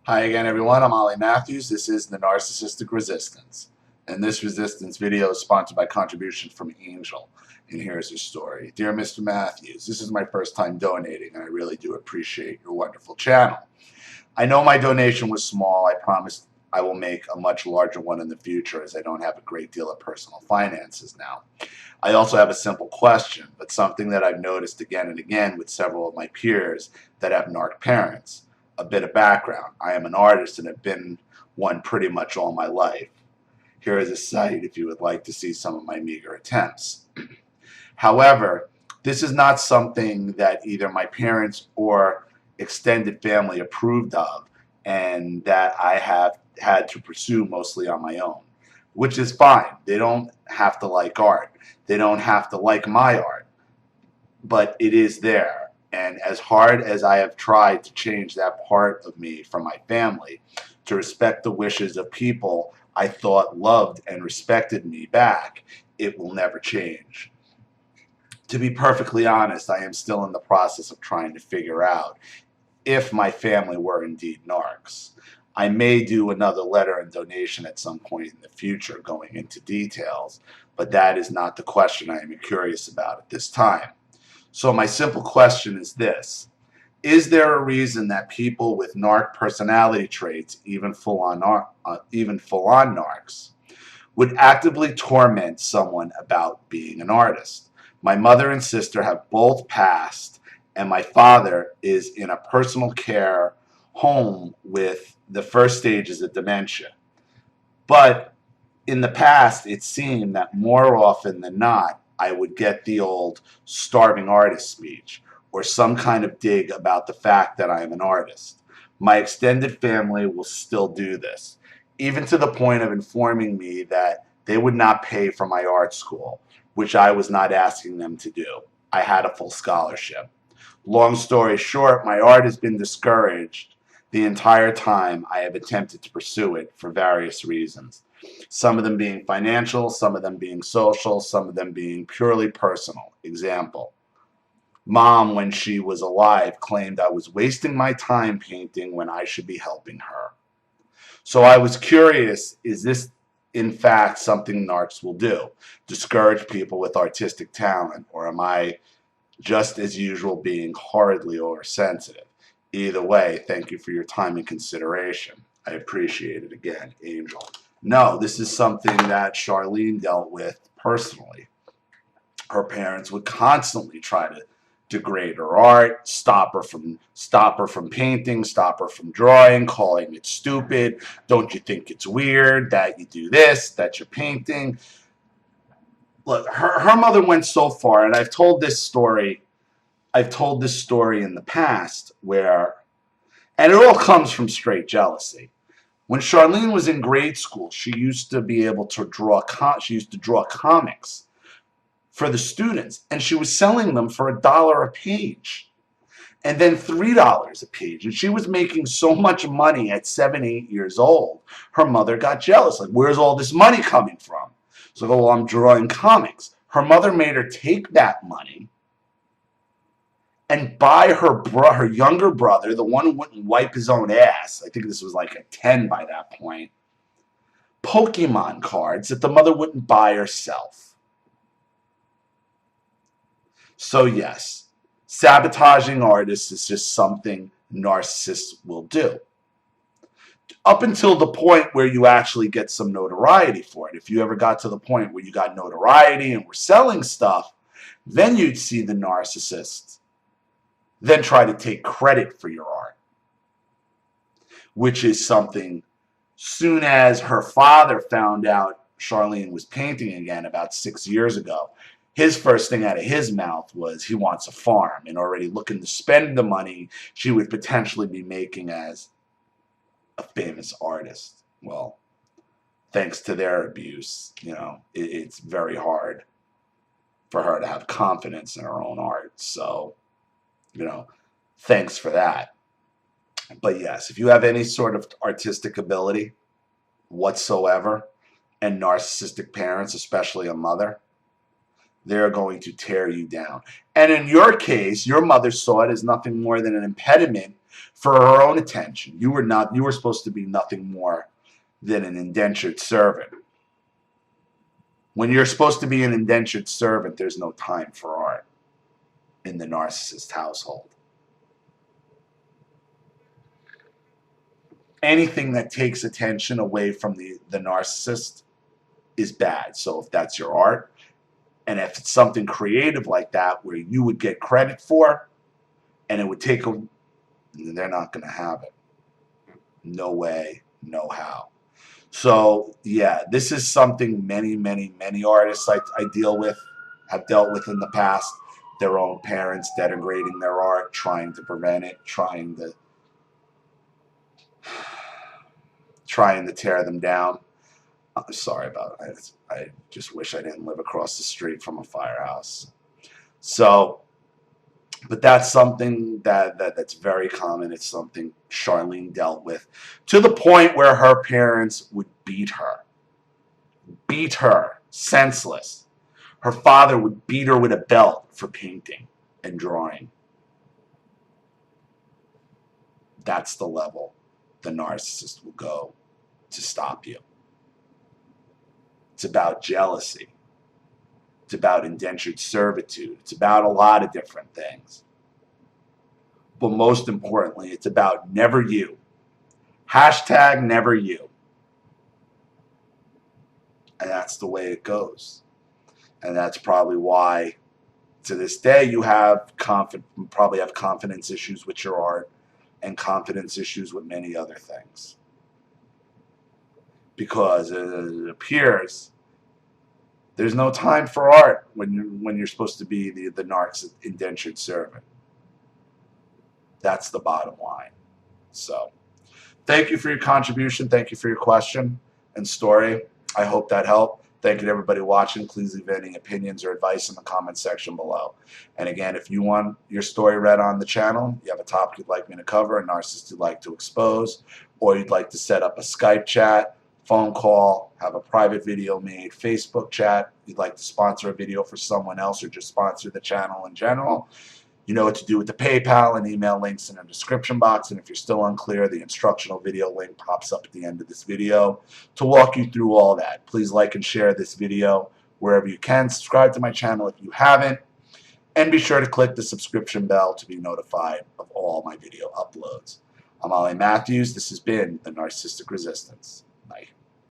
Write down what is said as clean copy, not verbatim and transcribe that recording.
Hi again, everyone. I'm Ollie Matthews. This is the Narcissistic Resistance. And this resistance video is sponsored by contribution from Angel. And here's his story. Dear Mr. Matthews, this is my first time donating, and I really do appreciate your wonderful channel. I know my donation was small. I promise I will make a much larger one in the future, as I don't have a great deal of personal finances now. I also have a simple question, but something that I've noticed again and again with several of my peers that have narc parents. A bit of background. I am an artist and have been one pretty much all my life. Here is a site if you would like to see some of my meager attempts. However, this is not something that either my parents or extended family approved of, and that I have had to pursue mostly on my own, which is fine. They don't have to like art. They don't have to like my art, but it is there. And as hard as I have tried to change that part of me from my family to respect the wishes of people I thought loved and respected me back, it will never change. To be perfectly honest, I am still in the process of trying to figure out if my family were indeed narcs. I may do another letter and donation at some point in the future going into details, but that is not the question I am curious about at this time. So my simple question is this: is there a reason that people with narc personality traits, even full-on narcs, would actively torment someone about being an artist? My mother and sister have both passed, and my father is in a personal care home with the first stages of dementia. But in the past, it seemed that more often than not, I would get the old starving artist speech or some kind of dig about the fact that I am an artist. My extended family will still do this, even to the point of informing me that they would not pay for my art school, which I was not asking them to do. I had a full scholarship. Long story short, my art has been discouraged the entire time I have attempted to pursue it for various reasons. Some of them being financial, some of them being social, some of them being purely personal. Example: Mom, when she was alive, claimed I was wasting my time painting when I should be helping her. So I was curious, is this in fact something narcs will do? Discourage people with artistic talent? Or am I just as usual being horridly oversensitive? Either way, thank you for your time and consideration. I appreciate it. Again, Angel. No, this is something that Charlene dealt with personally. Her parents would constantly try to degrade her art, stop her from painting, stop her from drawing, calling it stupid. Don't you think it's weird that you do this, that you're painting? Look, her mother went so far, and I've told this story in the past where, and it all comes from straight jealousy. When Charlene was in grade school, she used to be able to draw. She used to draw comics for the students, and she was selling them for $1 a page, and then $3 a page. And she was making so much money at 7, 8 years old. Her mother got jealous. Like, where's all this money coming from? So, well, I'm drawing comics. Her mother made her take that money and buy her younger brother, the one who wouldn't wipe his own ass, I think this was like a 10 by that point, Pokemon cards that the mother wouldn't buy herself. So yes, sabotaging artists is just something narcissists will do. Up until the point where you actually get some notoriety for it. If you ever got to the point where you got notoriety and were selling stuff, then you'd see the narcissists then try to take credit for your art, which is something. Soon as her father found out Charlene was painting again about 6 years ago, his first thing out of his mouth was he wants a farm, and already looking to spend the money she would potentially be making as a famous artist. Well, thanks to their abuse, it's very hard for her to have confidence in her own art. So, thanks for that. But yes, if you have any sort of artistic ability whatsoever, and narcissistic parents, especially a mother, they're going to tear you down. And in your case, your mother saw it as nothing more than an impediment for her own attention. You were supposed to be nothing more than an indentured servant. When you're supposed to be an indentured servant, there's no time for art in the narcissist household. Anything that takes attention away from the narcissist is bad. So if that's your art, and if it's something creative like that where you would get credit for, and it would take a, they're not going to have it. No way, no how. So yeah, this is something many artists I deal with, have dealt with in the past. Their own parents denigrating their art, trying to prevent it, trying to tear them down. I'm sorry about it. I just wish I didn't live across the street from a firehouse. So, but that's something that's very common. It's something Charlene dealt with, to the point where her parents would beat her senseless. Her father would beat her with a belt for painting and drawing. That's the level the narcissist will go to stop you. It's about jealousy. It's about indentured servitude. It's about a lot of different things. But most importantly, it's about never you. Hashtag never you. And that's the way it goes. And that's probably why, to this day, you probably have confidence issues with your art and confidence issues with many other things. Because it appears there's no time for art when you're supposed to be the narc's indentured servant. That's the bottom line. So, thank you for your contribution. Thank you for your question and story. I hope that helped. Thank you to everybody watching. Please leave any opinions or advice in the comment section below. And again, if you want your story read on the channel, you have a topic you'd like me to cover, a narcissist you'd like to expose, or you'd like to set up a Skype chat, phone call, have a private video made, Facebook chat, you'd like to sponsor a video for someone else or just sponsor the channel in general, you know what to do with the PayPal and email links in the description box. And if you're still unclear, the instructional video link pops up at the end of this video to walk you through all that. Please like and share this video wherever you can. Subscribe to my channel if you haven't. And be sure to click the subscription bell to be notified of all my video uploads. I'm Ollie Matthews. This has been The Narcissistic Resistance.